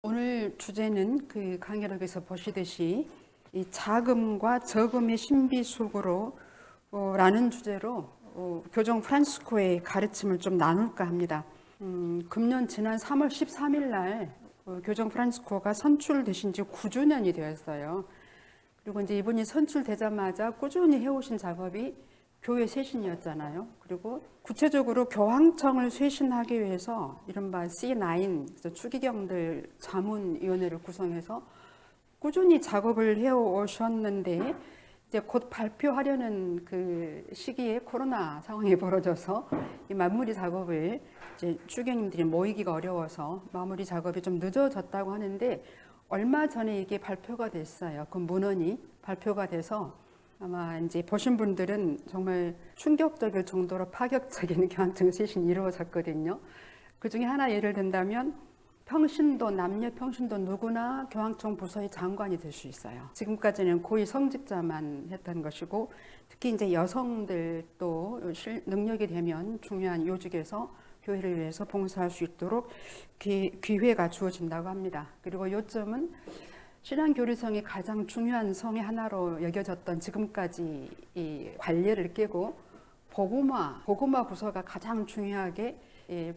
오늘 주제는 그 강의록에서 보시듯이 이 자금과 저금의 신비 속으로 라는 주제로 교정 프란시스코의 가르침을 좀 나눌까 합니다. 금년 지난 3월 13일 날 교정 프란시스코가 선출되신 지 9주년이 되었어요. 그리고 이제 이분이 선출되자마자 꾸준히 해오신 작업이 교회 쇄신이었잖아요. 그리고 구체적으로 교황청을 쇄신하기 위해서 이른바 C9 추기경들 자문위원회를 구성해서 꾸준히 작업을 해오셨는데 이제 곧 발표하려는 그 시기에 코로나 상황이 벌어져서 이 마무리 작업을 이제 추기경님들이 모이기가 어려워서 마무리 작업이 좀 늦어졌다고 하는데 얼마 전에 이게 발표가 됐어요. 그 문헌이 발표가 돼서 아마 이제 보신 분들은 정말 충격적일 정도로 파격적인 교황청 쇄신이 이루어졌거든요. 그 중에 하나 예를 든다면 평신도, 남녀 평신도 누구나 교황청 부서의 장관이 될 수 있어요. 지금까지는 고위 성직자만 했던 것이고 특히 이제 여성들도 능력이 되면 중요한 요직에서 교회를 위해서 봉사할 수 있도록 기회가 주어진다고 합니다. 그리고 요점은 신앙교류성이 가장 중요한 성의 하나로 여겨졌던 지금까지 이 관례를 깨고 복음화 부서가 가장 중요하게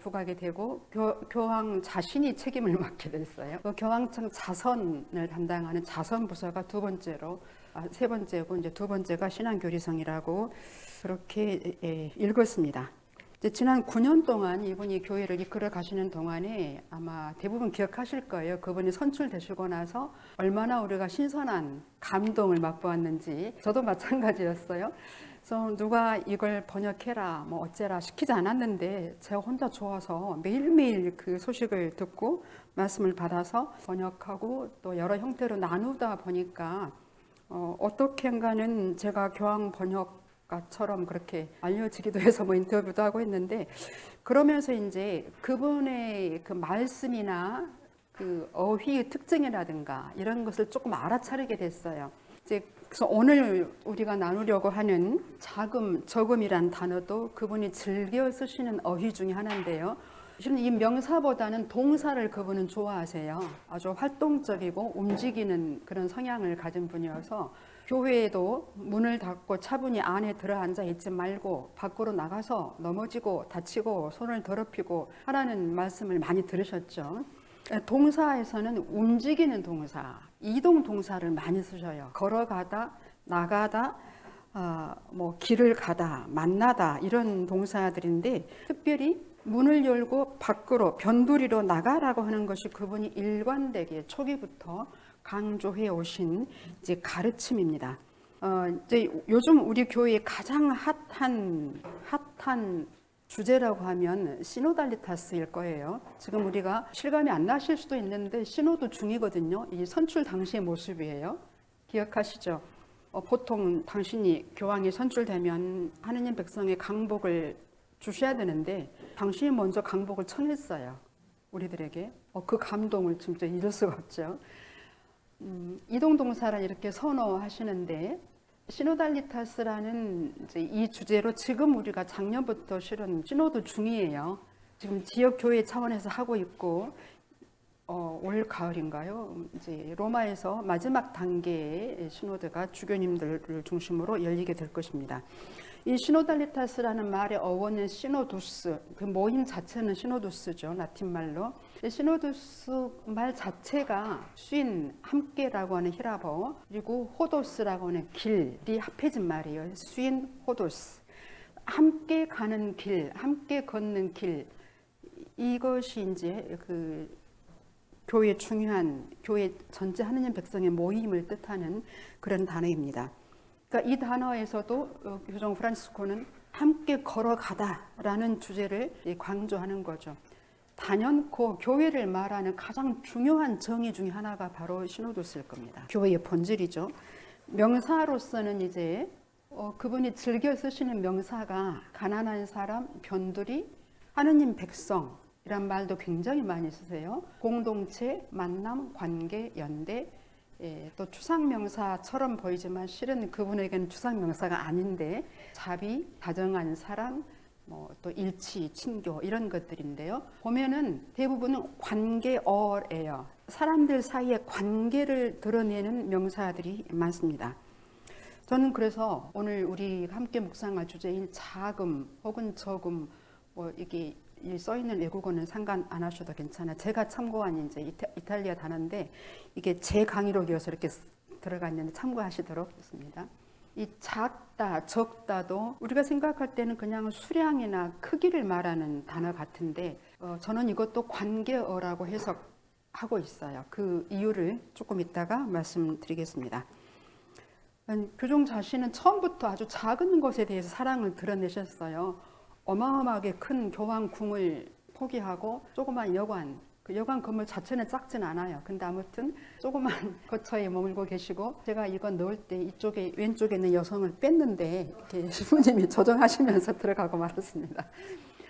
부각이 되고 교황 자신이 책임을 맡게 됐어요. 교황청 자선을 담당하는 자선 부서가 세 번째고 이제 두 번째가 신앙교류성이라고 그렇게 읽었습니다. 지난 9년 동안 이분이 교회를 이끌어 가시는 동안에 아마 대부분 기억하실 거예요. 그분이 선출되시고 나서 얼마나 우리가 신선한 감동을 맛보았는지. 저도 마찬가지였어요. 그래서 누가 이걸 번역해라 뭐 어째라 시키지 않았는데 제가 혼자 좋아서 매일매일 그 소식을 듣고 말씀을 받아서 번역하고 또 여러 형태로 나누다 보니까 어떻게인가는 제가 교황 번역가처럼 그렇게 알려지기도 해서 뭐 인터뷰도 하고 했는데, 그러면서 이제 그분의 그 말씀이나 그 어휘의 특징이라든가 이런 것을 조금 알아차리게 됐어요. 이제 그래서 오늘 우리가 나누려고 하는 저금이란 단어도 그분이 즐겨 쓰시는 어휘 중에 하나인데요. 실은 이 명사보다는 동사를 그분은 좋아하세요. 아주 활동적이고 움직이는 그런 성향을 가진 분이어서 교회에도 문을 닫고 차분히 안에 들어앉아 있지 말고 밖으로 나가서 넘어지고 다치고 손을 더럽히고 하라는 말씀을 많이 들으셨죠. 동사에서는 움직이는 동사, 이동 동사를 많이 쓰셔요. 걸어가다, 나가다, 뭐 길을 가다, 만나다 이런 동사들인데 특별히 문을 열고 밖으로 변두리로 나가라고 하는 것이 그분이 일관되게 초기부터 강조해 오신 이제 가르침입니다. 이제 요즘 우리 교회에 가장 핫한 주제라고 하면 시노달리타스일 거예요. 지금 우리가 실감이 안 나실 수도 있는데 시노도 중이거든요. 이 선출 당시의 모습이에요. 기억하시죠? 보통 당신이 교황이 선출되면 하느님 백성의 강복을 주셔야 되는데 당신이 먼저 강복을 청했어요. 우리들에게. 그 감동을 진짜 잊을 수가 없죠. 이동동사를 이렇게 선호하시는데 시노달리타스라는 이제 이 주제로 지금 우리가 작년부터 실은 시노도 중이에요. 지금 지역 교회 차원에서 하고 있고 올 가을인가요? 이제 로마에서 마지막 단계의 시노드가 주교님들을 중심으로 열리게 될 것입니다. 이 시노달리타스라는 말의 어원은 시노두스, 그 모임 자체는 시노두스죠, 라틴 말로. 시노두스 말 자체가 쉰, 함께라고 하는 히라버, 그리고 호도스라고 하는 길이 합해진 말이에요. 쉰, 호도스. 함께 가는 길, 함께 걷는 길. 이것이 이제 그 교회의 중요한, 교회 전체 하느님 백성의 모임을 뜻하는 그런 단어입니다. 그러니까 이 단어에서도 교정 프란시스코는 함께 걸어가다라는 주제를 강조하는 거죠. 단연코 교회를 말하는 가장 중요한 정의 중에 하나가 바로 시노도스일 겁니다. 교회의 본질이죠. 명사로서는 이제 그분이 즐겨 쓰시는 명사가 가난한 사람, 변두리, 하느님 백성 이란 말도 굉장히 많이 쓰세요. 공동체, 만남, 관계, 연대, 또 추상명사처럼 보이지만 실은 그분에게는 추상명사가 아닌데 자비, 다정한 사랑, 또 일치, 친교 이런 것들인데요. 보면은 대부분은 관계어예요. 사람들 사이의 관계를 드러내는 명사들이 많습니다. 저는 그래서 오늘 우리 함께 묵상할 주제인 자금 혹은 저금, 뭐 이게 써 있는 외국어는 상관 안 하셔도 괜찮아. 제가 참고한 이제 이탈리아 단어인데 이게 제 강의록이어서 이렇게 들어가 있는데 참고하시도록 했습니다. 이 작다, 적다도 우리가 생각할 때는 그냥 수량이나 크기를 말하는 단어 같은데 저는 이것도 관계어라고 해석하고 있어요. 그 이유를 조금 이따가 말씀드리겠습니다. 교종 자신은 처음부터 아주 작은 것에 대해서 사랑을 드러내셨어요. 어마어마하게 큰 교황궁을 포기하고 조그만 여관, 그 여관 건물 자체는 작진 않아요. 근데 아무튼 조그만 거처에 머물고 계시고, 제가 이거 넣을 때 이쪽에 왼쪽에 있는 여성을 뺐는데 이렇게 신부님이 조정하시면서 들어가고 말았습니다.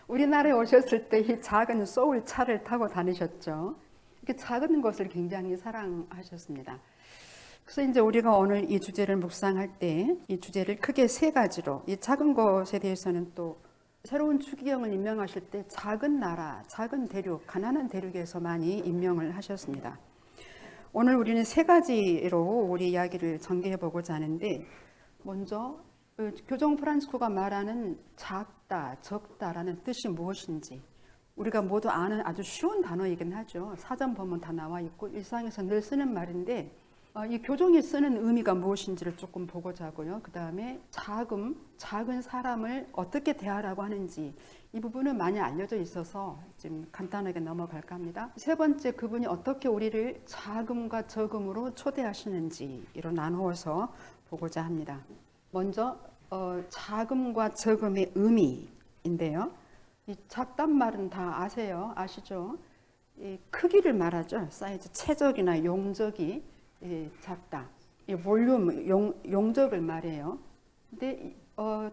우리나라에 오셨을 때 이 작은 소울 차를 타고 다니셨죠. 이렇게 작은 것을 굉장히 사랑하셨습니다. 그래서 이제 우리가 오늘 이 주제를 묵상할 때 이 주제를 크게 세 가지로, 이 작은 것에 대해서는 또 새로운 추기경을 임명하실 때 작은 나라, 작은 대륙, 가난한 대륙에서 많이 임명을 하셨습니다. 오늘 우리는 세 가지로 우리 이야기를 전개해 보고자 하는데, 먼저 교종 프란치스코가 말하는 작다, 적다라는 뜻이 무엇인지, 우리가 모두 아는 아주 쉬운 단어이긴 하죠. 사전 보면 다 나와 있고 일상에서 늘 쓰는 말인데, 이 교종이 쓰는 의미가 무엇인지를 조금 보고자 하고요. 그 다음에 자금, 작은 사람을 어떻게 대하라고 하는지, 이 부분은 많이 알려져 있어서 좀 간단하게 넘어갈까 합니다. 세 번째, 그분이 어떻게 우리를 자금과 저금으로 초대하시는지로 나누어서 보고자 합니다. 먼저 자금과 저금의 의미인데요. 이 작단 말은 다 아시죠? 이 크기를 말하죠. 사이즈, 체적이나 용적이 작다. 이 볼륨, 용적을 말해요. 근데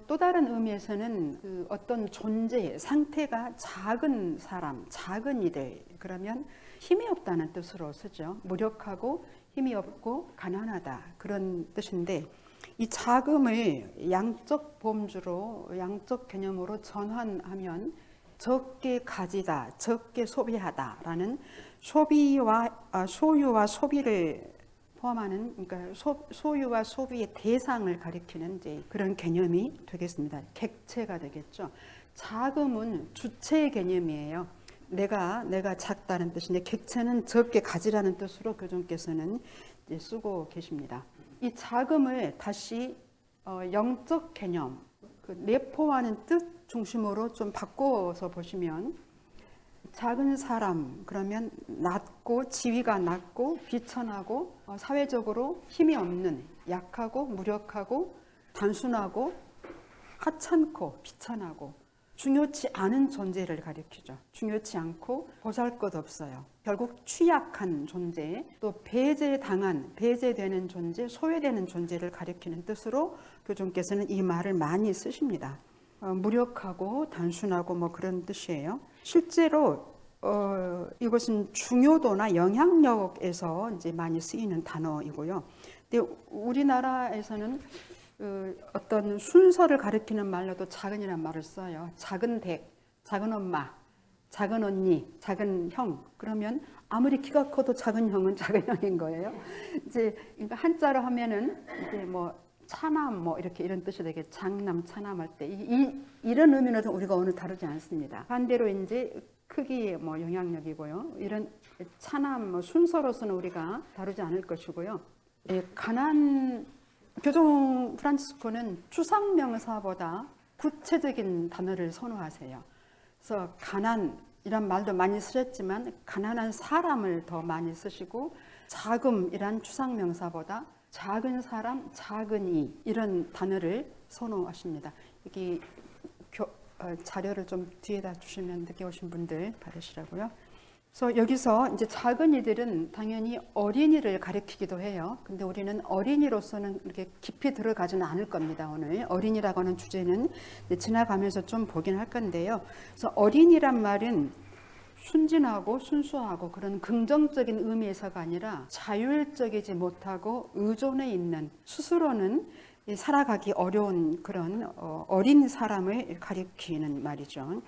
또 다른 의미에서는 그 어떤 존재, 상태가 작은 사람, 작은 이들, 그러면 힘이 없다는 뜻으로 쓰죠. 무력하고 힘이 없고 가난하다, 그런 뜻인데, 이 자금을 양적 범주로, 양적 개념으로 전환하면 적게 가지다, 적게 소비하다라는 소유와 소비를 포함하는, 그러니까 소유와 소비의 대상을 가리키는 이제 그런 개념이 되겠습니다. 객체가 되겠죠. 자금은 주체의 개념이에요. 내가 작다는 뜻인데, 객체는 적게 가지라는 뜻으로 교종께서는 이제 쓰고 계십니다. 이 자금을 다시 영적 개념, 그 내포하는 뜻 중심으로 좀 바꿔서 보시면, 작은 사람, 그러면 낮고, 지위가 낮고 비천하고 사회적으로 힘이 없는, 약하고 무력하고 단순하고 하찮고 비천하고 중요치 않은 존재를 가리키죠. 중요치 않고 보잘것없어요. 결국 취약한 존재, 또 배제되는 존재, 소외되는 존재를 가리키는 뜻으로 교종께서는 이 말을 많이 쓰십니다. 무력하고 단순하고 뭐 그런 뜻이에요. 실제로 이것은 중요도나 영향력에서 이제 많이 쓰이는 단어이고요. 근데 우리나라에서는 어떤 순서를 가리키는 말로도 작은이라는 말을 써요. 작은 댁, 작은 엄마, 작은 언니, 작은 형. 그러면 아무리 키가 커도 작은 형은 작은 형인 거예요. 이제 그러니까 한자로 하면은 이제 뭐 차남 뭐 이렇게 이런 뜻이 되게 장남, 차남 할 때 이런 의미는 우리가 오늘 다루지 않습니다. 반대로 이제 크기의 뭐 영향력이고요. 이런 차남 뭐 순서로서는 우리가 다루지 않을 것이고요. 교종 프란치스코는 추상명사보다 구체적인 단어를 선호하세요. 그래서 가난이란 말도 많이 쓰셨지만 가난한 사람을 더 많이 쓰시고, 자금이란 추상명사보다 작은 사람, 작은 이, 이런 단어를 선호하십니다. 여기 자료를 좀 뒤에다 주시면 늦게 오신 분들 받으시라고요. 그래서 여기서 이제 작은 이들은 당연히 어린이를 가리키기도 해요. 근데 우리는 어린이로서는 이렇게 깊이 들어가지는 않을 겁니다. 오늘 어린이라고 하는 주제는 지나가면서 좀 보긴 할 건데요. 그래서 어린이란 말은 순진하고 순수하고 그런 긍정적인 의미에서가 아니라 자율적이지 못하고 의존해 있는, 스스로는 살아가기 어려운 그런 어린 사람을 가리키는 말이죠.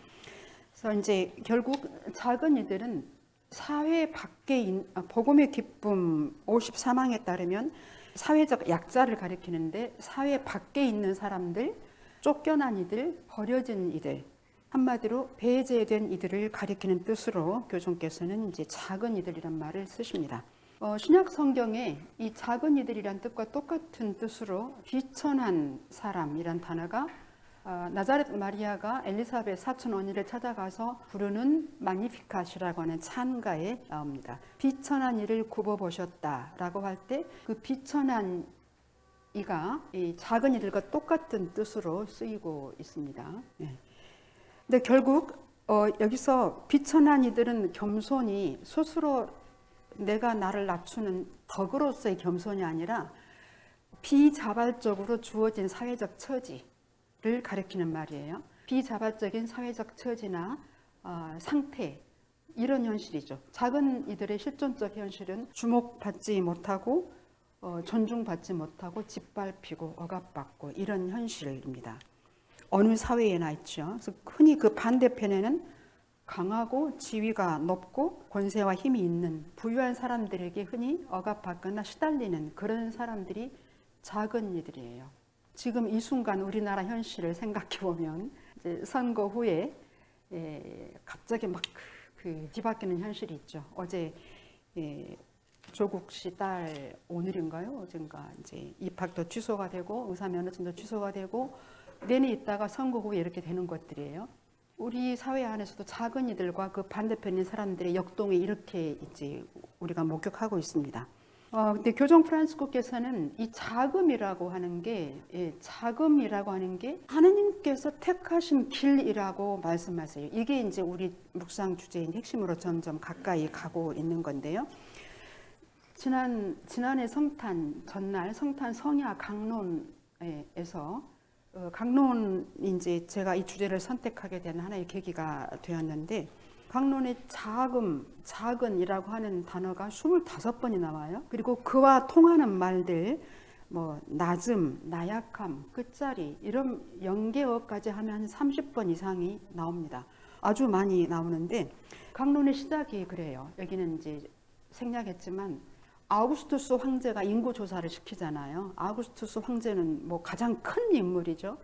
그래서 이제 결국 작은 이들은 사회 밖에 복음의 기쁨 54망에 따르면 사회적 약자를 가리키는데 사회 밖에 있는 사람들, 쫓겨난 이들, 버려진 이들, 한마디로 배제된 이들을 가리키는 뜻으로 교종께서는 이제 작은 이들이란 말을 쓰십니다. 신약 성경에 이 작은 이들이란 뜻과 똑같은 뜻으로 비천한 사람이란 단어가 나자렛 마리아가 엘리사벳 사촌 언니를 찾아가서 부르는 마니피캇이라고 하는 찬가에 나옵니다. 비천한 이를 굽어보셨다라고 할 때 그 비천한 이가 이 작은 이들과 똑같은 뜻으로 쓰이고 있습니다. 네. 근데 결국 여기서 비천한 이들은 겸손이 스스로 내가 나를 낮추는 덕으로서의 겸손이 아니라 비자발적으로 주어진 사회적 처지를 가리키는 말이에요. 비자발적인 사회적 처지나 상태, 이런 현실이죠. 작은 이들의 실존적 현실은 주목받지 못하고 존중받지 못하고 짓밟히고 억압받고 이런 현실입니다. 어느 사회에나 있죠. 그래서 흔히 그 반대편에는 강하고 지위가 높고 권세와 힘이 있는 부유한 사람들에게 흔히 억압받거나 시달리는 그런 사람들이 작은 이들이에요. 지금 이 순간 우리나라 현실을 생각해 보면 이제 선거 후에 갑자기 막 뒤바뀌는 현실이 있죠. 어제 조국 씨 딸 오늘인가요? 어젠가 이제 입학도 취소가 되고 의사 면허증도 취소가 되고 내내 있다가 선거 후에 이렇게 되는 것들이에요. 우리 사회 안에서도 작은 이들과 그 반대편인 사람들의 역동이 이렇게 이제 우리가 목격하고 있습니다. 근데 교종 프란시스코께서는 이 자금이라고 하는 게 하느님께서 택하신 길이라고 말씀하세요. 이게 이제 우리 묵상 주제인 핵심으로 점점 가까이 가고 있는 건데요. 지난해 성탄 전날 성탄 성야 강론에서 강론 이제 제가 이 주제를 선택하게 된 하나의 계기가 되었는데 강론의 작은이라고 하는 단어가 25번이 나와요. 그리고 그와 통하는 말들 뭐 낮음, 나약함, 끝자리 이런 연계어까지 하면 한 30번 이상이 나옵니다. 아주 많이 나오는데 강론의 시작이 그래요. 여기는 이제 생략했지만 아우구스투스 황제가 인구 조사를 시키잖아요. 아우구스투스 황제는 뭐 가장 큰 인물이죠.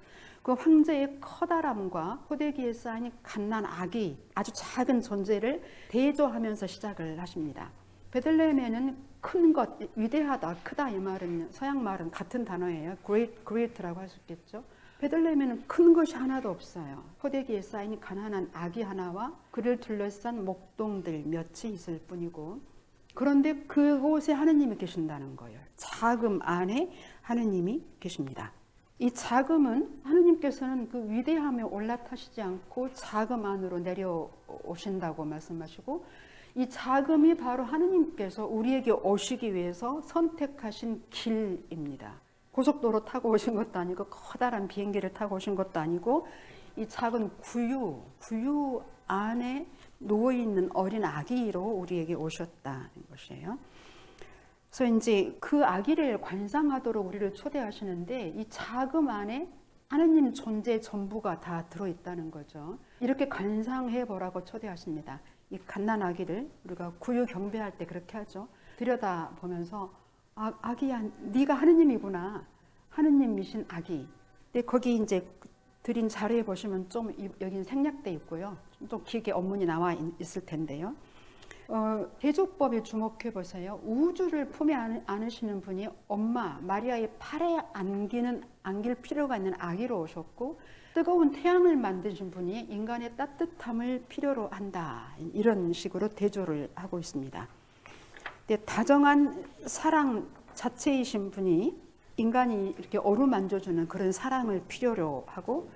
그 황제의 커다람과 호되기에 쌓인 갓난 아기, 아주 작은 존재를 대조하면서 시작을 하십니다. 베들레헴에는 큰 것, 위대하다, 크다 이 말은 서양 말은 같은 단어예요. great라고 할 수 있겠죠. 베들레헴에는 큰 것이 하나도 없어요. 호되기에 쌓인 가난한 아기 하나와 그를 둘러싼 목동들 몇이 있을 뿐이고 그런데 그곳에 하느님이 계신다는 거예요. 자금 안에 하느님이 계십니다. 이 자금은 하느님께서는 그 위대함에 올라타시지 않고 자금 안으로 내려오신다고 말씀하시고 이 자금이 바로 하느님께서 우리에게 오시기 위해서 선택하신 길입니다. 고속도로 타고 오신 것도 아니고 커다란 비행기를 타고 오신 것도 아니고 이 작은 구유 안에 누워있는 어린 아기로 우리에게 오셨다는 것이에요. 그래서 이제 그 아기를 관상하도록 우리를 초대하시는데 이 자금 안에 하느님 존재 전부가 다 들어있다는 거죠. 이렇게 관상해 보라고 초대하십니다. 이 갓난 아기를 우리가 구유 경배할 때 그렇게 하죠. 들여다보면서 아기야 네가 하느님이구나. 하느님이신 아기. 근데 거기 이제 드린 자료에 보시면 좀 여기는 생략돼 있고요. 좀 길게 언문이 나와 있을 텐데요. 대조법에 주목해 보세요. 우주를 품에 안으시는 분이 엄마 마리아의 팔에 안길 필요가 있는 아기로 오셨고 뜨거운 태양을 만드신 분이 인간의 따뜻함을 필요로 한다. 이런 식으로 대조를 하고 있습니다. 근데 다정한 사랑 자체이신 분이 인간이 이렇게 어루만져주는 그런 사랑을 필요로 하고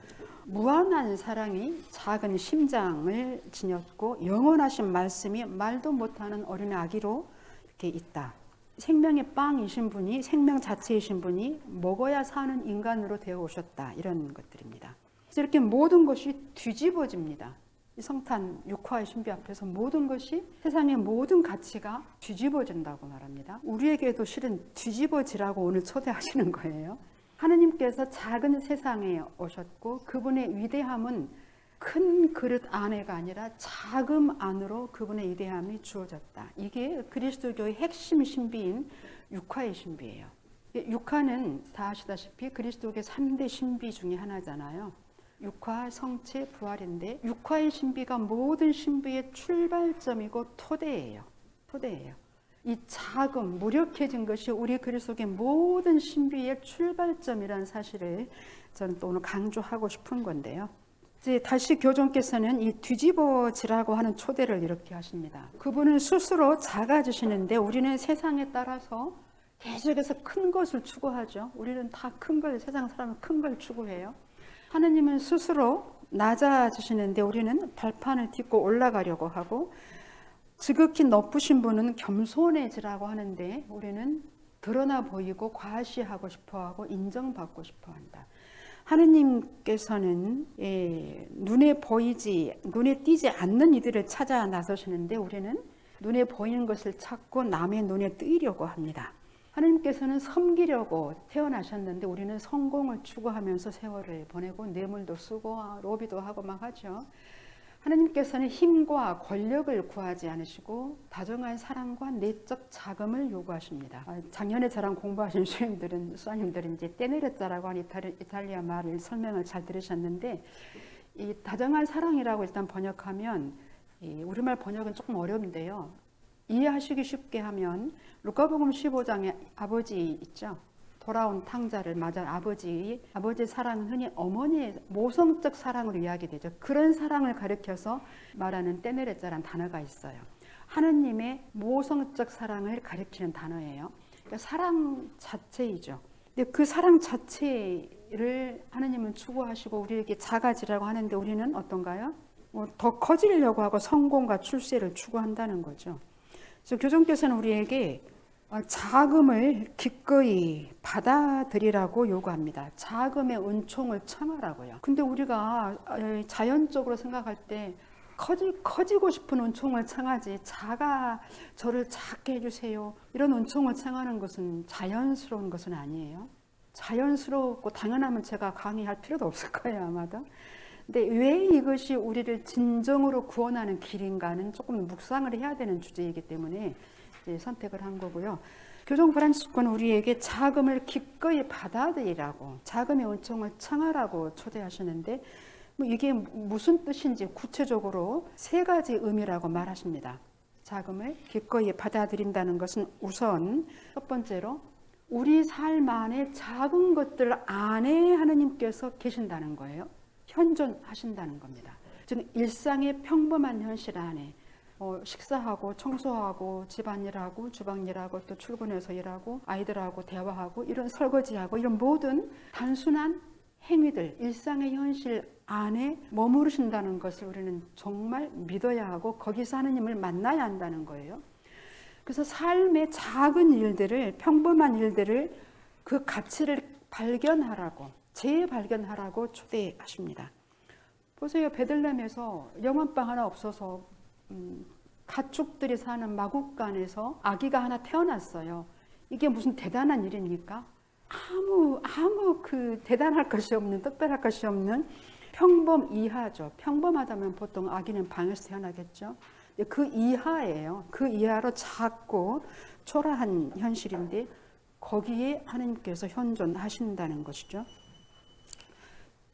무한한 사랑이 작은 심장을 지녔고 영원하신 말씀이 말도 못하는 어린 아기로 이렇게 있다. 생명의 빵이신 분이 생명 자체이신 분이 먹어야 사는 인간으로 되어 오셨다. 이런 것들입니다. 그래서 이렇게 모든 것이 뒤집어집니다. 이 성탄 6화의 신비 앞에서 모든 것이 세상의 모든 가치가 뒤집어진다고 말합니다. 우리에게도 실은 뒤집어지라고 오늘 초대하시는 거예요. 하느님께서 작은 세상에 오셨고 그분의 위대함은 큰 그릇 안에가 아니라 자금 안으로 그분의 위대함이 주어졌다. 이게 그리스도교의 핵심 신비인 육화의 신비예요. 육화는 다 아시다시피 그리스도교의 3대 신비 중에 하나잖아요. 육화, 성체, 부활인데 육화의 신비가 모든 신비의 출발점이고 토대예요. 토대예요. 이 자금, 무력해진 것이 우리 그리스도의 모든 신비의 출발점이라는 사실을 저는 또 오늘 강조하고 싶은 건데요. 이제 다시 교종께서는 이 뒤집어지라고 하는 초대를 이렇게 하십니다. 그분은 스스로 작아지시는데 우리는 세상에 따라서 계속해서 큰 것을 추구하죠. 우리는 다 큰 걸, 세상 사람은 큰 걸 추구해요. 하느님은 스스로 낮아지시는데 우리는 발판을 딛고 올라가려고 하고, 지극히 높으신 분은 겸손해지라고 하는데 우리는 드러나 보이고 과시하고 싶어하고 인정받고 싶어한다. 하느님께서는 눈에 띄지 않는 이들을 찾아 나서시는데 우리는 눈에 보이는 것을 찾고 남의 눈에 띄려고 합니다. 하느님께서는 섬기려고 태어나셨는데 우리는 성공을 추구하면서 세월을 보내고 뇌물도 쓰고 로비도 하고 막 하죠. 하느님께서는 힘과 권력을 구하지 않으시고 다정한 사랑과 내적 자금을 요구하십니다. 작년에 저랑 공부하신 수아님들은 이제 떼내렸자라고 하는 이탈리아 말을 설명을 잘 들으셨는데, 이 다정한 사랑이라고 일단 번역하면, 우리말 번역은 조금 어려운데요. 이해하시기 쉽게 하면 루카복음 15장에 아버지 있죠. 돌아온 탕자를 맞아 아버지의 사랑은 흔히 어머니의 모성적 사랑으로 이야기되죠. 그런 사랑을 가리켜서 말하는 떼네레자라는 단어가 있어요. 하느님의 모성적 사랑을 가리키는 단어예요. 그러니까 사랑 자체이죠. 근데 그 사랑 자체를 하느님은 추구하시고 우리에게 작아지라고 하는데 우리는 어떤가요? 더 커지려고 하고 성공과 출세를 추구한다는 거죠. 그래서 교종께서는 우리에게 자금을 기꺼이 받아들이라고 요구합니다. 자금의 은총을 청하라고요. 근데 우리가 자연적으로 생각할 때 커지고 싶은 은총을 청하지, 저를 작게 해주세요, 이런 은총을 청하는 것은 자연스러운 것은 아니에요. 자연스럽고 당연하면 제가 강의할 필요도 없을 거예요, 아마도. 근데 왜 이것이 우리를 진정으로 구원하는 길인가는 조금 묵상을 해야 되는 주제이기 때문에 선택을 한 거고요. 교종 프란시스코는 우리에게 자금을 기꺼이 받아들이라고, 자금의 은총을 청하라고 초대하시는데 이게 무슨 뜻인지 구체적으로 3가지 의미라고 말하십니다. 자금을 기꺼이 받아들인다는 것은 우선 첫 번째로 우리 삶 안에 작은 것들 안에 하느님께서 계신다는 거예요. 현존하신다는 겁니다. 즉 일상의 평범한 현실 안에 식사하고 청소하고 집안일하고 주방일하고 또 출근해서 일하고 아이들하고 대화하고 이런 설거지하고 이런 모든 단순한 행위들, 일상의 현실 안에 머무르신다는 것을 우리는 정말 믿어야 하고 거기서 하느님을 만나야 한다는 거예요. 그래서 삶의 작은 일들을, 평범한 일들을 그 가치를 발견하라고, 재발견하라고 초대하십니다. 보세요. 베들레헴에서 영원방 하나 없어서 가축들이 사는 마국간에서 아기가 하나 태어났어요. 이게 무슨 대단한 일입니까? 아무 그 대단할 것이 없는, 특별할 것이 없는 평범 이하죠. 평범하다면 보통 아기는 방에서 태어나겠죠. 그 이하예요. 그 이하로 작고 초라한 현실인데 거기에 하나님께서 현존하신다는 것이죠.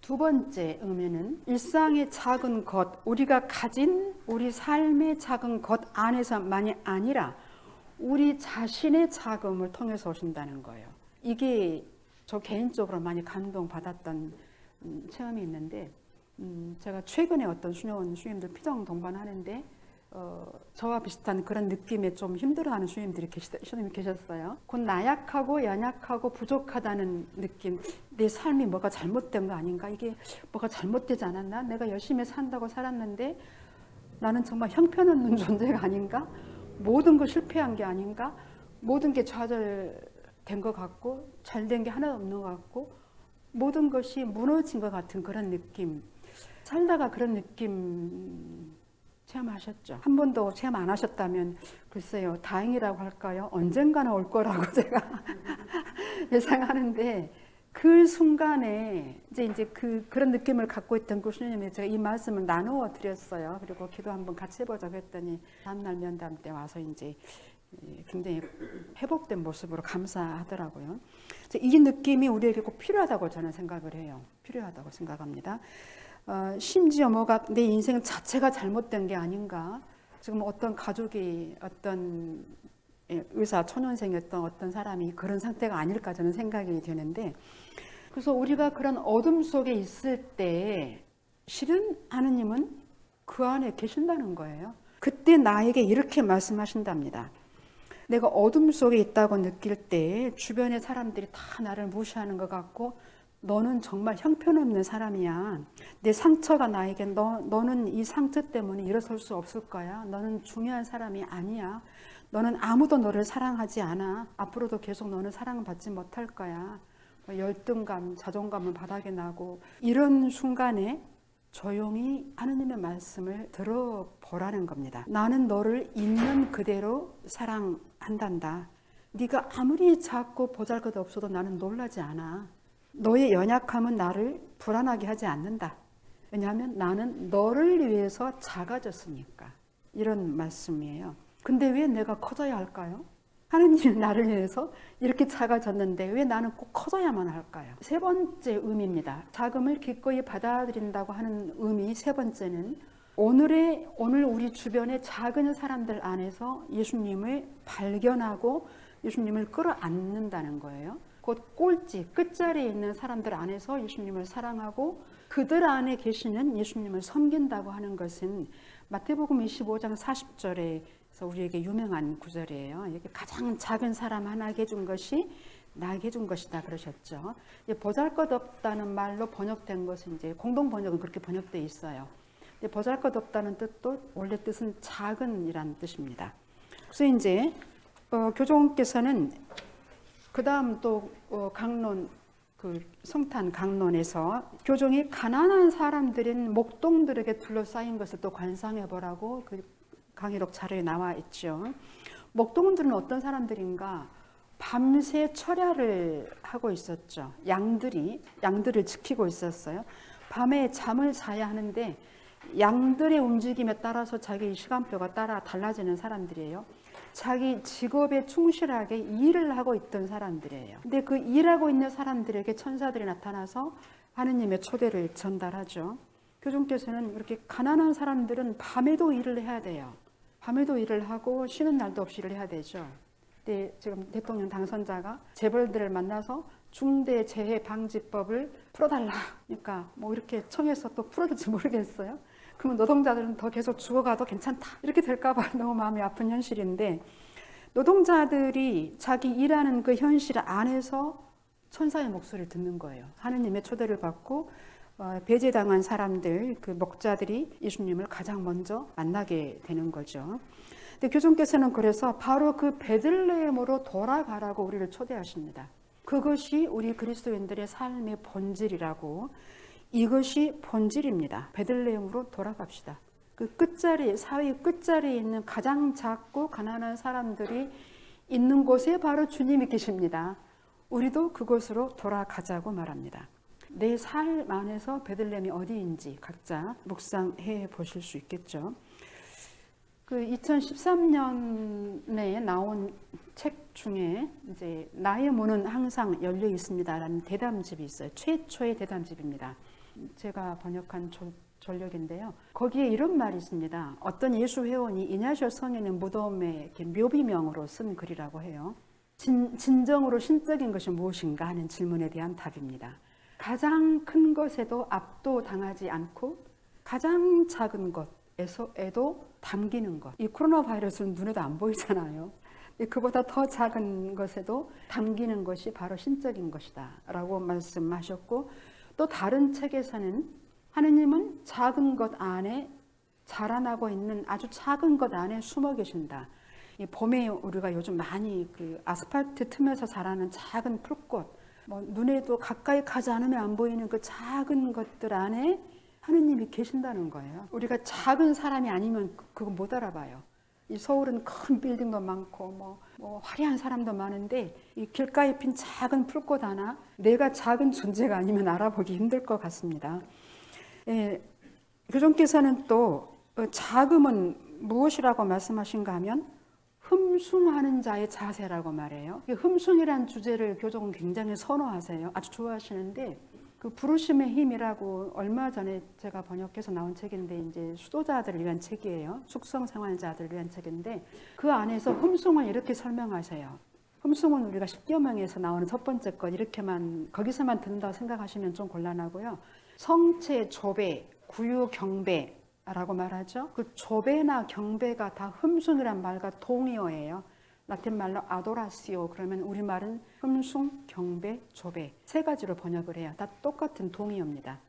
두 번째 의미는 일상의 작은 것, 우리가 가진 우리 삶의 작은 것 안에서만이 아니라 우리 자신의 자금을 통해서 오신다는 거예요. 이게 저 개인적으로 많이 감동받았던 체험이 있는데, 제가 최근에 어떤 수녀님들 피정 동반하는데 저와 비슷한 그런 느낌에 좀 힘들어하는 수녀님들이 계셨어요. 곧 나약하고 연약하고 부족하다는 느낌, 내 삶이 뭐가 잘못된 거 아닌가, 이게 뭐가 잘못되지 않았나, 내가 열심히 산다고 살았는데 나는 정말 형편없는 존재가 아닌가, 모든 거 실패한 게 아닌가, 모든 게 좌절된 것 같고 잘된 게 하나도 없는 것 같고 모든 것이 무너진 것 같은 그런 느낌, 살다가 그런 느낌 체험하셨죠? 한 번도 체험 안 하셨다면 글쎄요, 다행이라고 할까요? 언젠가는 올 거라고 제가 예상하는데, 그 순간에 이제 그런 느낌을 갖고 있던 교수님이 제가 이 말씀을 나누어 드렸어요. 그리고 기도 한번 같이 해보자고 했더니 다음날 면담 때 와서 이제 굉장히 회복된 모습으로 감사하더라고요. 이 느낌이 우리에게 꼭 필요하다고 저는 생각을 해요. 필요하다고 생각합니다. 심지어 뭐가 내 인생 자체가 잘못된 게 아닌가. 지금 어떤 가족이 어떤 의사 초년생이었던 어떤 사람이 그런 상태가 아닐까 저는 생각이 되는데, 그래서 우리가 그런 어둠 속에 있을 때 실은 하느님은 그 안에 계신다는 거예요. 그때 나에게 이렇게 말씀하신답니다. 내가 어둠 속에 있다고 느낄 때 주변의 사람들이 다 나를 무시하는 것 같고 너는 정말 형편없는 사람이야. 내 상처가 나에게 너는 이 상처 때문에 일어설 수 없을 거야. 너는 중요한 사람이 아니야. 너는 아무도 너를 사랑하지 않아. 앞으로도 계속 너는 사랑받지 못할 거야. 열등감, 자존감은 바닥에 나고, 이런 순간에 조용히 하느님의 말씀을 들어보라는 겁니다. 나는 너를 있는 그대로 사랑한단다. 네가 아무리 작고 보잘것없어도 나는 놀라지 않아. 너의 연약함은 나를 불안하게 하지 않는다. 왜냐하면 나는 너를 위해서 작아졌으니까. 이런 말씀이에요. 근데 왜 내가 커져야 할까요? 하느님이 나를 위해서 이렇게 작아졌는데 왜 나는 꼭 커져야만 할까요? 세 번째 의미입니다. 작음을 기꺼이 받아들인다고 하는 의미 세 번째는 오늘 우리 주변의 작은 사람들 안에서 예수님을 발견하고 예수님을 끌어안는다는 거예요. 곧 꼴찌, 끝자리에 있는 사람들 안에서 예수님을 사랑하고 그들 안에 계시는 예수님을 섬긴다고 하는 것은 마태복음 25장 40절에 우리에게 유명한 구절이에요. 이게 가장 작은 사람 하나에게 해준 것이 나에게 해준 것이다 그러셨죠. 보잘것없다는 말로 번역된 것은 이제 공동 번역은 그렇게 번역되어 있어요. 보잘것없다는 뜻도 원래 뜻은 작은이란 뜻입니다. 그래서 이제 교종께서는 그 다음 또 강론, 성탄 강론에서 교종이 가난한 사람들인 목동들에게 둘러싸인 것을 또 관상해 보라고 강의록 자료에 나와 있죠. 목동들은 어떤 사람들인가? 밤새 철야를 하고 있었죠. 양들을 지키고 있었어요. 밤에 잠을 자야 하는데 양들의 움직임에 따라서 자기 시간표가 따라 달라지는 사람들이에요. 자기 직업에 충실하게 일을 하고 있던 사람들이에요. 근데 그 일하고 있는 사람들에게 천사들이 나타나서 하느님의 초대를 전달하죠. 교종께서는 이렇게 가난한 사람들은 밤에도 일을 해야 돼요. 밤에도 일을 하고 쉬는 날도 없이 일을 해야 되죠. 근데 지금 대통령 당선자가 재벌들을 만나서 중대재해방지법을 풀어달라. 그러니까 뭐 이렇게 청해서 또 풀어줄지 모르겠어요. 그러면 노동자들은 더 계속 죽어가도 괜찮다. 이렇게 될까봐 너무 마음이 아픈 현실인데, 노동자들이 자기 일하는 그 현실 안에서 천사의 목소리를 듣는 거예요. 하느님의 초대를 받고 배제당한 사람들, 그 목자들이 예수님을 가장 먼저 만나게 되는 거죠. 근데 교종께서는 그래서 바로 그 베들레헴으로 돌아가라고 우리를 초대하십니다. 그것이 우리 그리스도인들의 삶의 본질이라고, 이것이 본질입니다. 베들레헴으로 돌아갑시다. 그 끝자리, 사회 끝자리에 있는 가장 작고 가난한 사람들이 있는 곳에 바로 주님이 계십니다. 우리도 그곳으로 돌아가자고 말합니다. 내 삶 안에서 베들레헴이 어디인지 각자 묵상해 보실 수 있겠죠. 2013년에 나온 책 중에 이제 나의 문은 항상 열려 있습니다라는 대담집이 있어요. 최초의 대담집입니다. 제가 번역한 전력인데요. 거기에 이런 말이 있습니다. 어떤 예수 회원이 이냐시오 성인의 무덤에 묘비명으로 쓴 글이라고 해요. 진정으로 신적인 것이 무엇인가 하는 질문에 대한 답입니다. 가장 큰 것에도 압도당하지 않고 가장 작은 것에도 담기는 것. 이 코로나 바이러스는 눈에도 안 보이잖아요. 그보다 더 작은 것에도 담기는 것이 바로 신적인 것이다 라고 말씀하셨고, 또 다른 책에서는 하느님은 작은 것 안에 자라나고 있는 아주 작은 것 안에 숨어 계신다. 이 봄에 우리가 요즘 많이 그 아스팔트 틈에서 자라는 작은 풀꽃, 눈에도 가까이 가지 않으면 안 보이는 그 작은 것들 안에 하느님이 계신다는 거예요. 우리가 작은 사람이 아니면 그거 못 알아봐요. 이 서울은 큰 빌딩도 많고 뭐 화려한 사람도 많은데 이 길가에 핀 작은 풀꽃 하나 내가 작은 존재가 아니면 알아보기 힘들 것 같습니다. 예, 교종께서는 또 자금은 무엇이라고 말씀하신가 하면 흠숭하는 자의 자세라고 말해요. 흠숭이라는 주제를 교종은 굉장히 선호하세요. 아주 좋아하시는데 그 부르심의 힘이라고 얼마 전에 제가 번역해서 나온 책인데 이제 수도자들을 위한 책이에요. 숙성 생활자들을 위한 책인데 그 안에서 흠숭을 이렇게 설명하세요. 흠숭은 우리가 십계명에서 나오는 첫 번째 것 이렇게만 거기서만 듣는다고 생각하시면 좀 곤란하고요. 성체, 조배, 구유, 경배라고 말하죠. 그 조배나 경배가 다 흠숭이란 말과 동의어예요. 라틴 말로 아도라시오 그러면 우리말은 흠숭, 경배, 조배 세 가지로 번역을 해요. 다 똑같은 동의어입니다.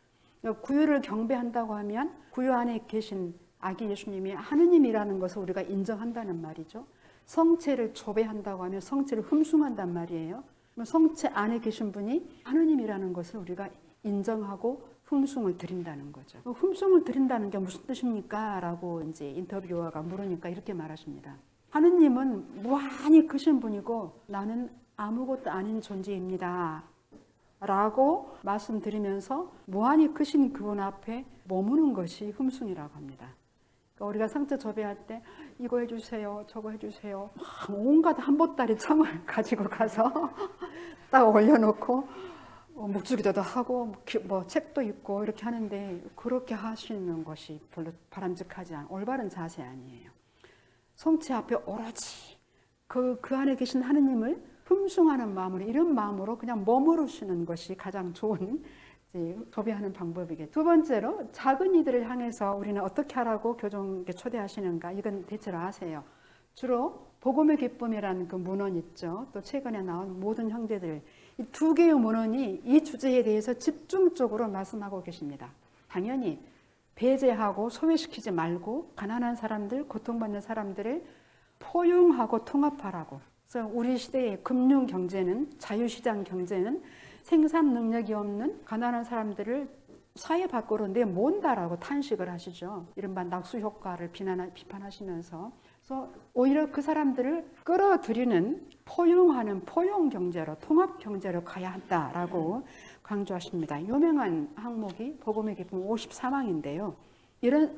구유를 경배한다고 하면 구유 안에 계신 아기 예수님이 하느님이라는 것을 우리가 인정한다는 말이죠. 성체를 조배한다고 하면 성체를 흠숭한단 말이에요. 성체 안에 계신 분이 하느님이라는 것을 우리가 인정하고 흠숭을 드린다는 거죠. 흠숭을 드린다는 게 무슨 뜻입니까? 라고 이제 인터뷰어가 물으니까 이렇게 말하십니다. 하느님은 무한히 크신 분이고 나는 아무것도 아닌 존재입니다. 라고 말씀드리면서 무한히 크신 그분 앞에 머무는 것이 흠숭이라고 합니다. 그러니까 우리가 상처 접해할 때 이거 해주세요, 저거 해주세요. 온갖 한보따리 청을 가지고 가서 딱 올려놓고 목주기도도 하고 뭐 책도 읽고 이렇게 하는데 그렇게 하시는 것이 별로 바람직하지 않은 올바른 자세 아니에요. 성체 앞에 오로지 그 안에 계신 하느님을 흠숭하는 마음으로 이런 마음으로 그냥 머무르시는 것이 가장 좋은 도배하는 방법이겠죠. 두 번째로 작은 이들을 향해서 우리는 어떻게 하라고 교종에 초대하시는가 이건 대체로 아세요. 주로 복음의 기쁨이라는 그 문헌 있죠. 또 최근에 나온 모든 형제들 이 두 개의 문헌이 이 주제에 대해서 집중적으로 말씀하고 계십니다. 당연히 배제하고 소외시키지 말고 가난한 사람들, 고통받는 사람들을 포용하고 통합하라고. 그래서 우리 시대의 금융 경제는 자유시장 경제는 생산 능력이 없는 가난한 사람들을 사회 밖으로 내몬다라고 탄식을 하시죠. 이른바 낙수 효과를 비판하시면서 그래서 오히려 그 사람들을 끌어들이는 포용하는 포용 경제로 통합 경제로 가야 한다라고 강조하십니다. 유명한 항목이 복음의 기쁨 54망인데요. 이런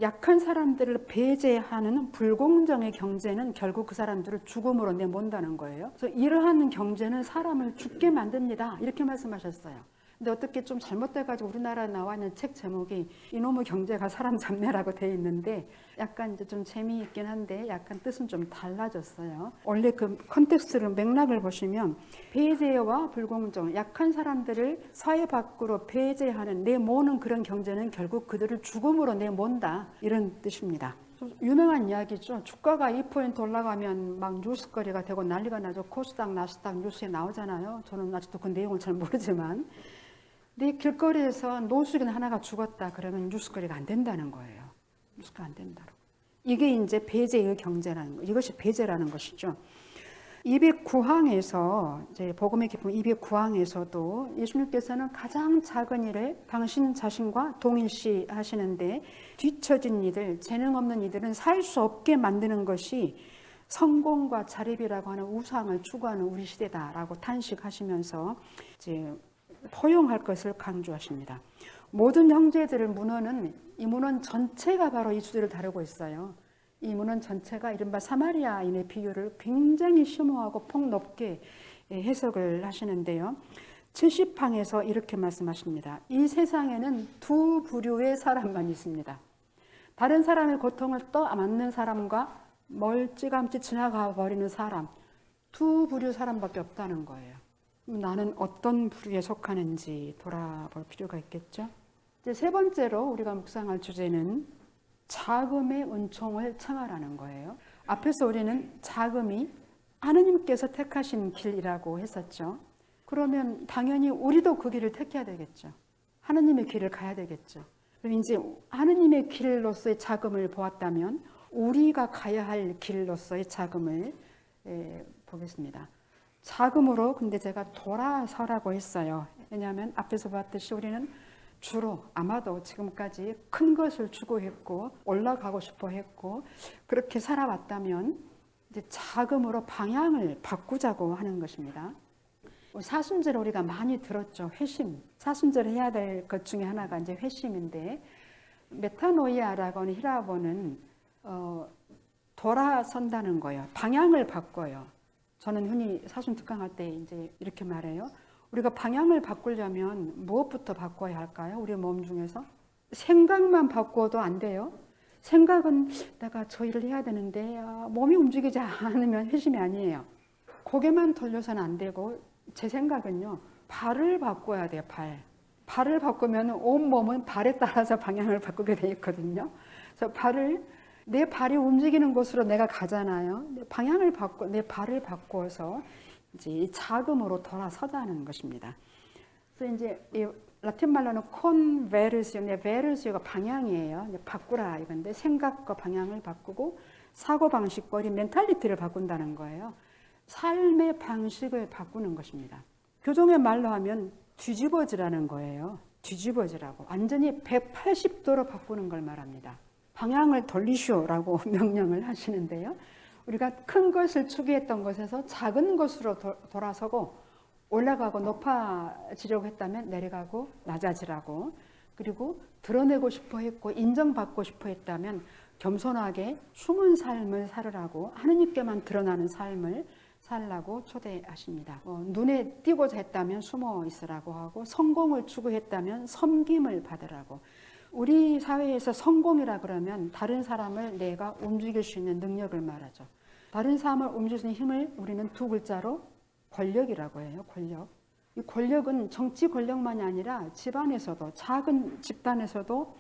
약한 사람들을 배제하는 불공정의 경제는 결국 그 사람들을 죽음으로 내몬다는 거예요. 그래서 이러한 경제는 사람을 죽게 만듭니다. 이렇게 말씀하셨어요. 근데 어떻게 좀 잘못돼가지고 우리나라에 나와 있는 책 제목이 이놈의 경제가 사람 잡내라고 돼 있는데 약간 이제 좀 재미있긴 한데 약간 뜻은 좀 달라졌어요. 원래 그 컨텍스트를 맥락을 보시면 배제와 불공정, 약한 사람들을 사회 밖으로 배제하는 내모는 그런 경제는 결국 그들을 죽음으로 내몬다 이런 뜻입니다. 유명한 이야기죠. 주가가 2% 올라가면 막 뉴스거리가 되고 난리가 나죠. 코스닥, 나스닥 뉴스에 나오잖아요. 저는 아직도 그 내용을 잘 모르지만 내 길거리에서 노숙인 하나가 죽었다 그러면 뉴스거리가 안 된다는 거예요. 뉴스가 안 된다고. 이게 이제 배제의 경제라는 거. 이것이 배제라는 것이죠. 209항에서 이제 복음의 기쁨 209항에서도 예수님께서는 가장 작은 일을 당신 자신과 동일시 하시는데 뒤처진 이들, 재능 없는 이들은 살 수 없게 만드는 것이 성공과 자립이라고 하는 우상을 추구하는 우리 시대다라고 탄식하시면서 이제 포용할 것을 강조하십니다. 모든 형제들을 문헌은 이 문헌 전체가 바로 이 주제를 다루고 있어요. 이 문헌 전체가 이른바 사마리아인의 비유를 굉장히 심오하고 폭넓게 해석을 하시는데요. 70항에서 이렇게 말씀하십니다. 이 세상에는 두 부류의 사람만 있습니다. 다른 사람의 고통을 떠안는 사람과 멀찌감치 지나가 버리는 사람, 두 부류 사람밖에 없다는 거예요. 나는 어떤 부류에 속하는지 돌아볼 필요가 있겠죠. 이제 세 번째로 우리가 묵상할 주제는 자금의 은총을 청하라는 거예요. 앞에서 우리는 자금이 하느님께서 택하신 길이라고 했었죠. 그러면 당연히 우리도 그 길을 택해야 되겠죠. 하느님의 길을 가야 되겠죠. 그럼 이제 하느님의 길로서의 자금을 보았다면 우리가 가야 할 길로서의 자금을 보겠습니다. 자금으로 근데 제가 돌아서라고 했어요. 왜냐하면 앞에서 봤듯이 우리는 주로 아마도 지금까지 큰 것을 추구했고 올라가고 싶어 했고 그렇게 살아왔다면 이제 자금으로 방향을 바꾸자고 하는 것입니다. 사순절 우리가 많이 들었죠. 회심. 사순절 해야 될 것 중에 하나가 이제 회심인데 메타노이아라고 하는 히라보는 돌아선다는 거예요. 방향을 바꿔요. 저는 흔히 사순 특강할 때 이제 이렇게 말해요. 우리가 방향을 바꾸려면 무엇부터 바꿔야 할까요? 우리 몸 중에서 생각만 바꿔도 안 돼요. 생각은 내가 저 일을 해야 되는데 몸이 움직이지 않으면 회심이 아니에요. 고개만 돌려서는 안 되고 제 생각은요. 발을 바꿔야 돼요. 발을 바꾸면 온 몸은 발에 따라서 방향을 바꾸게 돼 있거든요. 그래서 내 발이 움직이는 곳으로 내가 가잖아요. 방향을 내 발을 바꿔서 이제 이 자금으로 돌아서자는 것입니다. 그래서 이제 이 라틴 말로는 conversione, versio가 방향이에요. 바꾸라 이건데 생각과 방향을 바꾸고 사고 방식과 우리 멘탈리티를 바꾼다는 거예요. 삶의 방식을 바꾸는 것입니다. 교종의 말로 하면 뒤집어지라는 거예요. 뒤집어지라고 완전히 180도로 바꾸는 걸 말합니다. 방향을 돌리시오라고 명령을 하시는데요. 우리가 큰 것을 추구했던 것에서 작은 것으로 돌아서고 올라가고 높아지려고 했다면 내려가고 낮아지라고 그리고 드러내고 싶어 했고 인정받고 싶어 했다면 겸손하게 숨은 삶을 살으라고 하느님께만 드러나는 삶을 살라고 초대하십니다. 눈에 띄고자 했다면 숨어 있으라고 하고 성공을 추구했다면 섬김을 받으라고. 우리 사회에서 성공이라 그러면 다른 사람을 내가 움직일 수 있는 능력을 말하죠. 다른 사람을 움직일 수 있는 힘을 우리는 두 글자로 권력이라고 해요. 권력. 이 권력은 정치 권력만이 아니라 집안에서도 작은 집단에서도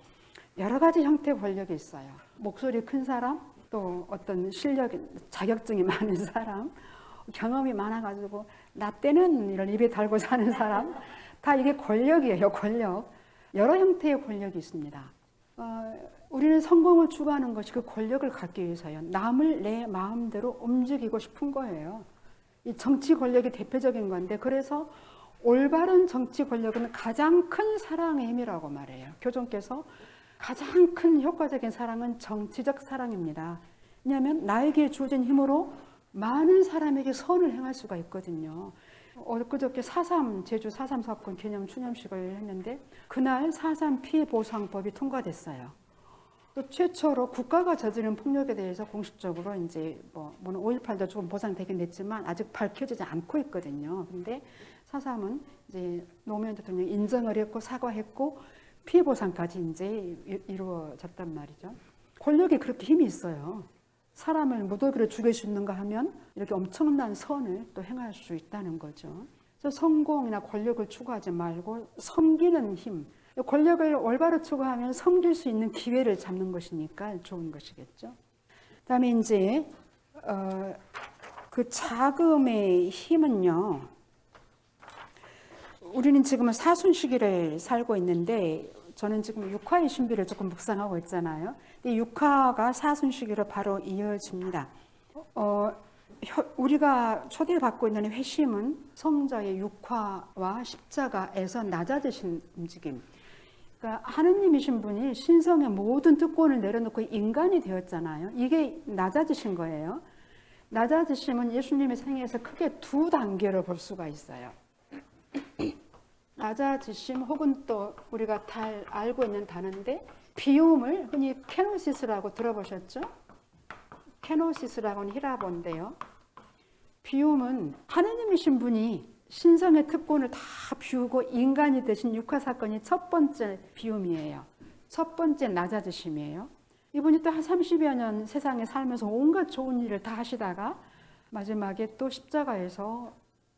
여러 가지 형태의 권력이 있어요. 목소리 큰 사람, 또 어떤 실력, 자격증이 많은 사람, 경험이 많아가지고 나 때는 이런 입에 달고 사는 사람, 다 이게 권력이에요. 권력. 여러 형태의 권력이 있습니다. 우리는 성공을 추구하는 것이 그 권력을 갖기 위해서요. 남을 내 마음대로 움직이고 싶은 거예요. 이 정치 권력이 대표적인 건데 그래서 올바른 정치 권력은 가장 큰 사랑의 힘이라고 말해요. 교종께서 가장 큰 효과적인 사랑은 정치적 사랑입니다. 왜냐하면 나에게 주어진 힘으로 많은 사람에게 선을 행할 수가 있거든요. 엊그저께 제주 4.3 사건 기념 추념식을 했는데 그날 4.3 피해보상법이 통과됐어요. 또 최초로 국가가 저지른 폭력에 대해서 공식적으로 이제 물론 5.18도 조금 보상되긴 했지만 아직 밝혀지지 않고 있거든요. 근데 4.3은 이제 노무현 대통령이 인정을 했고 사과했고 피해보상까지 이제 이루어졌단 말이죠. 권력이 그렇게 힘이 있어요. 사람을 무더기로 죽일 수 있는가 하면 이렇게 엄청난 선을 또 행할 수 있다는 거죠. 그래서 성공이나 권력을 추구하지 말고 섬기는 힘, 권력을 올바로 추구하면 섬길 수 있는 기회를 잡는 것이니까 좋은 것이겠죠. 그다음에 이제 그 자금의 힘은요. 우리는 지금은 사순 시기를 살고 있는데 저는 지금 육화의 신비를 조금 묵상하고 있잖아요. 이 육화가 사순 시기로 바로 이어집니다. 우리가 초대받고 있는 회심은 성자의 육화와 십자가에서 낮아지신 움직임. 그러니까 하느님이신 분이 신성의 모든 특권을 내려놓고 인간이 되었잖아요. 이게 낮아지신 거예요. 낮아지심은 예수님의 생애에서 크게 두 단계로 볼 수가 있어요. 낮아지심 혹은 또 우리가 잘 알고 있는 단어인데 비움을 흔히 케노시스라고 들어보셨죠? 케노시스라고는 히라보인데요. 비움은 하느님이신 분이 신성의 특권을 다 비우고 인간이 되신 육화 사건이 첫 번째 비움이에요. 첫 번째 낮아지심이에요. 이분이 또 한 30여 년 세상에 살면서 온갖 좋은 일을 다 하시다가 마지막에 또 십자가에서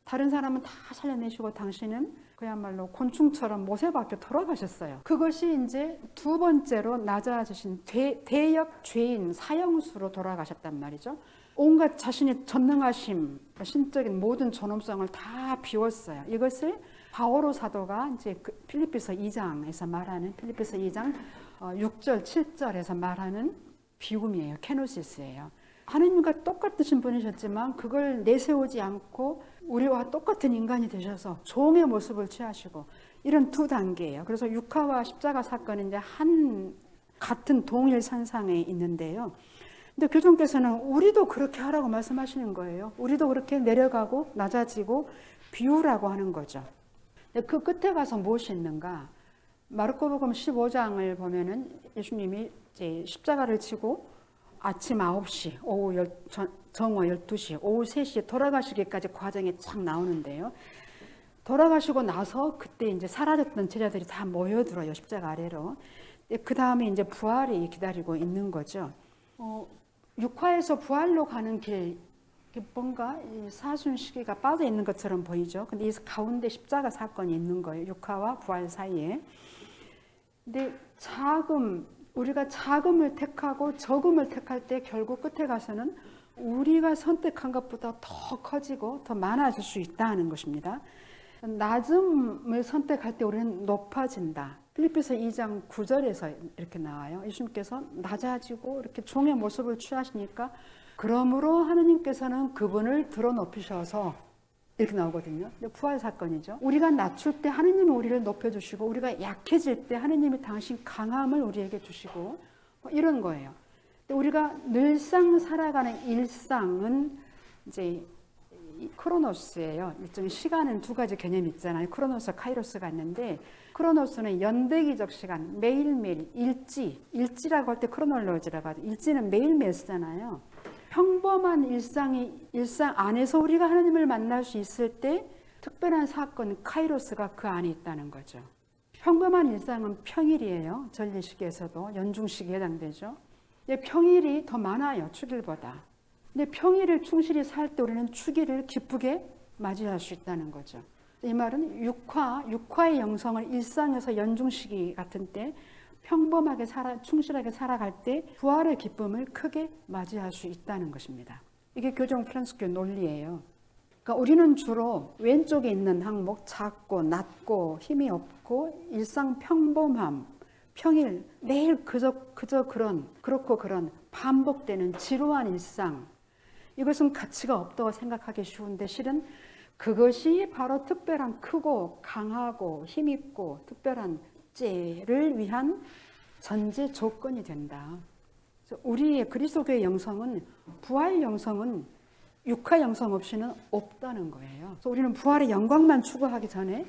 다른 사람은 다 살려내시고 당신은 그야말로 곤충처럼 못에 박혀 돌아가셨어요. 그것이 이제 두 번째로 낮아지신 대역 죄인 사형수로 돌아가셨단 말이죠. 온갖 자신의 전능하심, 신적인 모든 존엄성을 다 비웠어요. 이것을 바오로 사도가 이제 필리피서 2장에서 말하는 필리피서 2장 6절, 7절에서 말하는 비움이에요. 케노시스예요. 하느님과 똑같으신 분이셨지만 그걸 내세우지 않고 우리와 똑같은 인간이 되셔서 종의 모습을 취하시고 이런 두 단계예요. 그래서 육화와 십자가 사건은 이제 같은 동일 선상에 있는데요. 근데 교종께서는 우리도 그렇게 하라고 말씀하시는 거예요. 우리도 그렇게 내려가고 낮아지고 비우라고 하는 거죠. 그 끝에 가서 무엇이 있는가? 마르코복음 15장을 보면은 예수님이 이제 십자가를 지고 아침 9시, 정오 12시, 오후 3시에 돌아가시기까지 과정이 쫙 나오는데요. 돌아가시고 나서 그때 이제 사라졌던 제자들이 다 모여들어요. 십자가 아래로. 그 다음에 이제 부활이 기다리고 있는 거죠. 육화에서 부활로 가는 길, 뭔가 사순 시기가 빠져 있는 것처럼 보이죠. 근데 이 가운데 십자가 사건이 있는 거예요. 육화와 부활 사이에. 근데 우리가 자금을 택하고 적음을 택할 때 결국 끝에 가서는 우리가 선택한 것보다 더 커지고 더 많아질 수 있다는 것입니다. 낮음을 선택할 때 우리는 높아진다. 필립비서 2장 9절에서 이렇게 나와요. 예수님께서 낮아지고 이렇게 종의 모습을 취하시니까 그러므로 하느님께서는 그분을 들어 높이셔서 이렇게 나오거든요. 부활 사건이죠. 우리가 낮출 때 하느님이 우리를 높여주시고 우리가 약해질 때 하느님이 당신 강함을 우리에게 주시고 이런 거예요. 우리가 늘상 살아가는 일상은 이제 크로노스예요. 일종의 시간은 두 가지 개념이 있잖아요. 크로노스, 카이로스가 있는데 크로노스는 연대기적 시간, 매일매일 일지라고 할 때 크로놀로지라고 하죠. 일지는 매일매일 쓰잖아요. 평범한 일상 안에서 우리가 하나님을 만날 수 있을 때 특별한 사건, 카이로스가 그 안에 있다는 거죠. 평범한 일상은 평일이에요. 전리시기에서도 연중시기에 해당되죠. 근데 평일이 더 많아요. 축일보다. 근데 평일을 충실히 살 때 우리는 축일을 기쁘게 맞이할 수 있다는 거죠. 이 말은 육화의 영성을 일상에서 연중시기 같은 때 평범하게 충실하게 살아갈 때 부활의 기쁨을 크게 맞이할 수 있다는 것입니다. 이게 교정 프란스교 논리예요. 그러니까 우리는 주로 왼쪽에 있는 항목 작고 낮고 힘이 없고 일상 평범함, 평일 매일 그저 그렇고 그런 반복되는 지루한 일상 이것은 가치가 없다고 생각하기 쉬운데 실은 그것이 바로 특별한 크고 강하고 힘있고 특별한 를 위한 전제 조건이 된다. 우리의 그리스도교의 영성은 부활 영성은 육화 영성 없이는 없다는 거예요. 그래서 우리는 부활의 영광만 추구하기 전에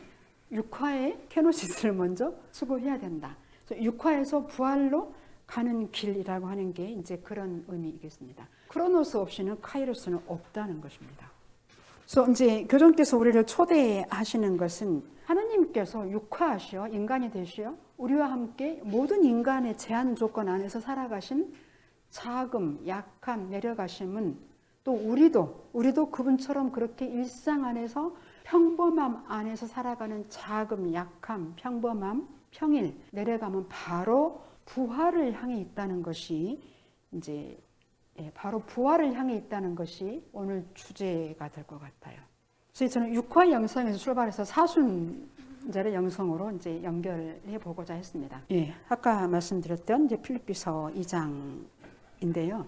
육화의 케노시스를 먼저 추구해야 된다. 그래서 육화에서 부활로 가는 길이라고 하는 게 이제 그런 의미이겠습니다. 크로노스 없이는 카이로스는 없다는 것입니다. 그래서 이제 교종께서 우리를 초대하시는 것은 하느님께서 육화하시어 인간이 되시어 우리와 함께 모든 인간의 제한 조건 안에서 살아가신 자금, 약함, 내려가심은 또 우리도 그분처럼 그렇게 일상 안에서 평범함 안에서 살아가는 자금, 약함, 평범함, 평일, 내려가면 바로 부활을 향해 있다는 것이 이제 바로 부활을 향해 있다는 것이 오늘 주제가 될 것 같아요. 그래서 저는 육화 영성에서 출발해서 사순절의 영성으로 이제 연결해 보고자 했습니다. 아까 말씀드렸던 이제 필립비서 2장인데요.